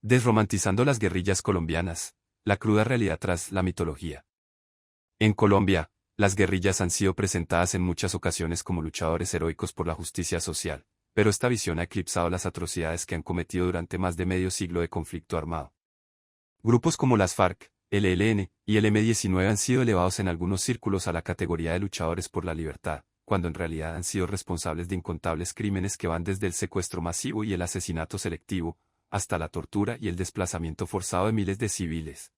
Desromantizando las guerrillas colombianas, la cruda realidad tras la mitología. En Colombia, las guerrillas han sido presentadas en muchas ocasiones como luchadores heroicos por la justicia social, pero esta visión ha eclipsado las atrocidades que han cometido durante más de medio siglo de conflicto armado. Grupos como las FARC, el ELN y el M-19 han sido elevados en algunos círculos a la categoría de luchadores por la libertad, cuando en realidad han sido responsables de incontables crímenes que van desde el secuestro masivo y el asesinato selectivo, hasta la tortura y el desplazamiento forzado de miles de civiles.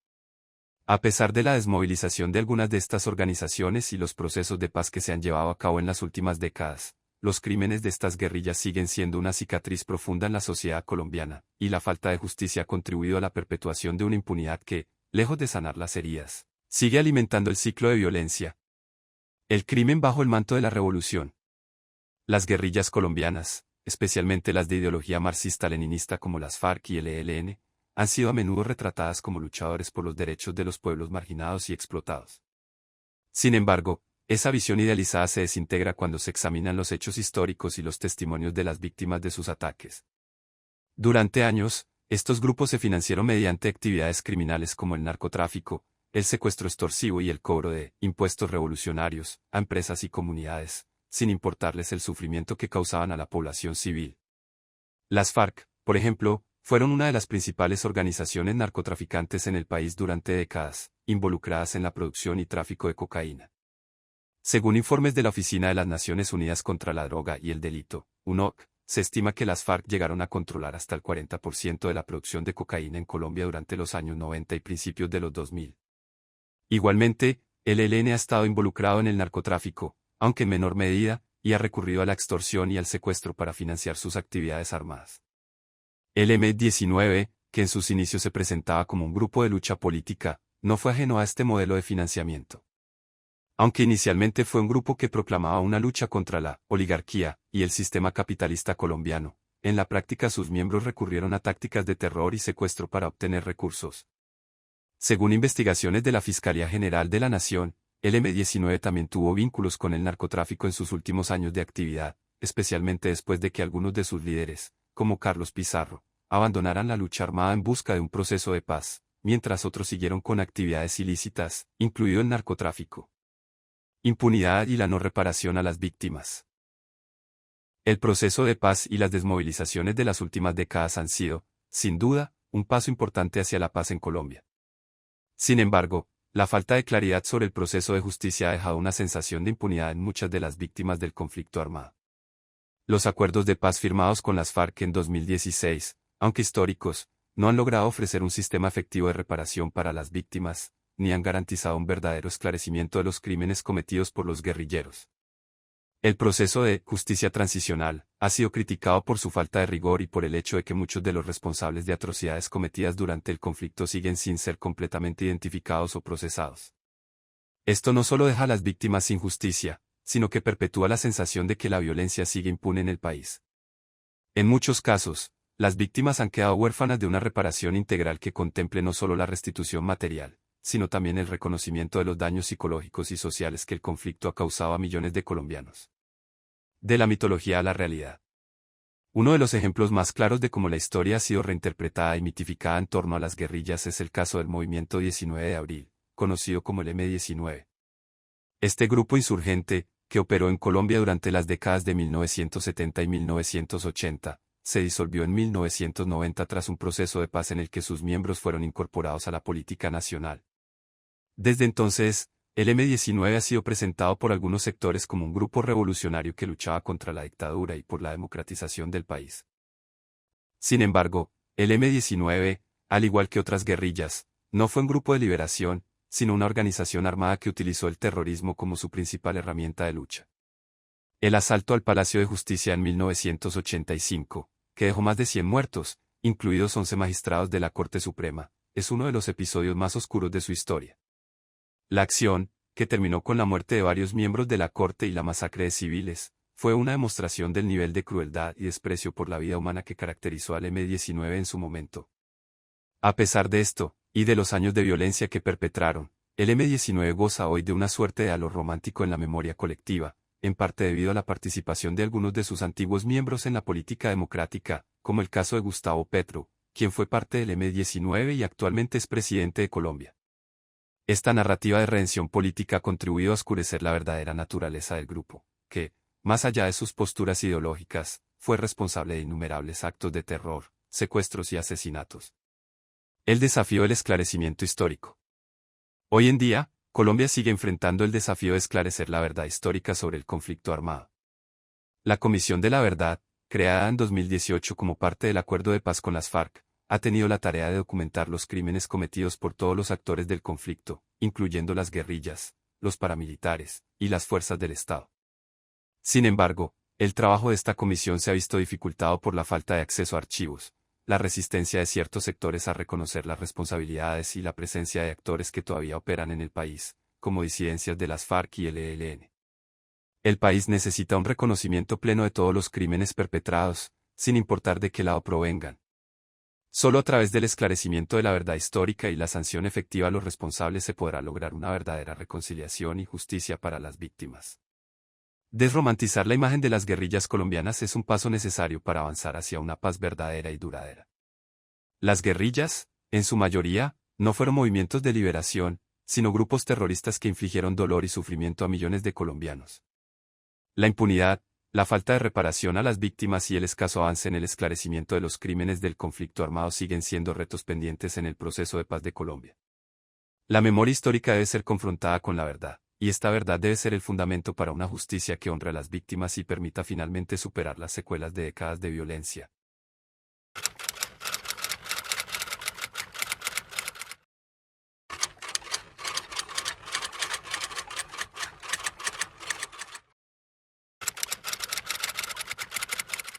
A pesar de la desmovilización de algunas de estas organizaciones y los procesos de paz que se han llevado a cabo en las últimas décadas, los crímenes de estas guerrillas siguen siendo una cicatriz profunda en la sociedad colombiana, y la falta de justicia ha contribuido a la perpetuación de una impunidad que, lejos de sanar las heridas, sigue alimentando el ciclo de violencia. El crimen bajo el manto de la revolución. Las guerrillas colombianas, especialmente las de ideología marxista-leninista como las FARC y el ELN, han sido a menudo retratadas como luchadores por los derechos de los pueblos marginados y explotados. Sin embargo, esa visión idealizada se desintegra cuando se examinan los hechos históricos y los testimonios de las víctimas de sus ataques. Durante años, estos grupos se financiaron mediante actividades criminales como el narcotráfico, el secuestro extorsivo y el cobro de impuestos revolucionarios a empresas y comunidades, sin importarles el sufrimiento que causaban a la población civil. Las FARC, por ejemplo, fueron una de las principales organizaciones narcotraficantes en el país durante décadas, involucradas en la producción y tráfico de cocaína. Según informes de la Oficina de las Naciones Unidas contra la Droga y el Delito, UNOC, se estima que las FARC llegaron a controlar hasta el 40% de la producción de cocaína en Colombia durante los años 90 y principios de los 2000. Igualmente, el ELN ha estado involucrado en el narcotráfico, aunque en menor medida, y ha recurrido a la extorsión y al secuestro para financiar sus actividades armadas. El M-19, que en sus inicios se presentaba como un grupo de lucha política, no fue ajeno a este modelo de financiamiento. Aunque inicialmente fue un grupo que proclamaba una lucha contra la oligarquía y el sistema capitalista colombiano, en la práctica sus miembros recurrieron a tácticas de terror y secuestro para obtener recursos. Según investigaciones de la Fiscalía General de la Nación, el M-19 también tuvo vínculos con el narcotráfico en sus últimos años de actividad, especialmente después de que algunos de sus líderes, como Carlos Pizarro, abandonaran la lucha armada en busca de un proceso de paz, mientras otros siguieron con actividades ilícitas, incluido el narcotráfico. Impunidad y la no reparación a las víctimas. El proceso de paz y las desmovilizaciones de las últimas décadas han sido, sin duda, un paso importante hacia la paz en Colombia. Sin embargo, la falta de claridad sobre el proceso de justicia ha dejado una sensación de impunidad en muchas de las víctimas del conflicto armado. Los acuerdos de paz firmados con las FARC en 2016, aunque históricos, no han logrado ofrecer un sistema efectivo de reparación para las víctimas, ni han garantizado un verdadero esclarecimiento de los crímenes cometidos por los guerrilleros. El proceso de justicia transicional ha sido criticado por su falta de rigor y por el hecho de que muchos de los responsables de atrocidades cometidas durante el conflicto siguen sin ser completamente identificados o procesados. Esto no solo deja a las víctimas sin justicia, sino que perpetúa la sensación de que la violencia sigue impune en el país. En muchos casos, las víctimas han quedado huérfanas de una reparación integral que contemple no solo la restitución material, sino también el reconocimiento de los daños psicológicos y sociales que el conflicto ha causado a millones de colombianos. De la mitología a la realidad. Uno de los ejemplos más claros de cómo la historia ha sido reinterpretada y mitificada en torno a las guerrillas es el caso del Movimiento 19 de Abril, conocido como el M-19. Este grupo insurgente, que operó en Colombia durante las décadas de 1970 y 1980, se disolvió en 1990 tras un proceso de paz en el que sus miembros fueron incorporados a la política nacional. Desde entonces, el M-19 ha sido presentado por algunos sectores como un grupo revolucionario que luchaba contra la dictadura y por la democratización del país. Sin embargo, el M-19, al igual que otras guerrillas, no fue un grupo de liberación, sino una organización armada que utilizó el terrorismo como su principal herramienta de lucha. El asalto al Palacio de Justicia en 1985, que dejó más de 100 muertos, incluidos 11 magistrados de la Corte Suprema, es uno de los episodios más oscuros de su historia. La acción, que terminó con la muerte de varios miembros de la Corte y la masacre de civiles, fue una demostración del nivel de crueldad y desprecio por la vida humana que caracterizó al M-19 en su momento. A pesar de esto, y de los años de violencia que perpetraron, el M-19 goza hoy de una suerte de halo romántico en la memoria colectiva, en parte debido a la participación de algunos de sus antiguos miembros en la política democrática, como el caso de Gustavo Petro, quien fue parte del M-19 y actualmente es presidente de Colombia. Esta narrativa de redención política ha contribuido a oscurecer la verdadera naturaleza del grupo, que, más allá de sus posturas ideológicas, fue responsable de innumerables actos de terror, secuestros y asesinatos. El desafío del esclarecimiento histórico. Hoy en día, Colombia sigue enfrentando el desafío de esclarecer la verdad histórica sobre el conflicto armado. La Comisión de la Verdad, creada en 2018 como parte del acuerdo de paz con las FARC, ha tenido la tarea de documentar los crímenes cometidos por todos los actores del conflicto, incluyendo las guerrillas, los paramilitares y las fuerzas del Estado. Sin embargo, el trabajo de esta comisión se ha visto dificultado por la falta de acceso a archivos, la resistencia de ciertos sectores a reconocer las responsabilidades y la presencia de actores que todavía operan en el país, como disidencias de las FARC y el ELN. El país necesita un reconocimiento pleno de todos los crímenes perpetrados, sin importar de qué lado provengan. Solo a través del esclarecimiento de la verdad histórica y la sanción efectiva a los responsables se podrá lograr una verdadera reconciliación y justicia para las víctimas. Desromantizar la imagen de las guerrillas colombianas es un paso necesario para avanzar hacia una paz verdadera y duradera. Las guerrillas, en su mayoría, no fueron movimientos de liberación, sino grupos terroristas que infligieron dolor y sufrimiento a millones de colombianos. La impunidad, la falta de reparación a las víctimas y el escaso avance en el esclarecimiento de los crímenes del conflicto armado siguen siendo retos pendientes en el proceso de paz de Colombia. La memoria histórica debe ser confrontada con la verdad, y esta verdad debe ser el fundamento para una justicia que honre a las víctimas y permita finalmente superar las secuelas de décadas de violencia,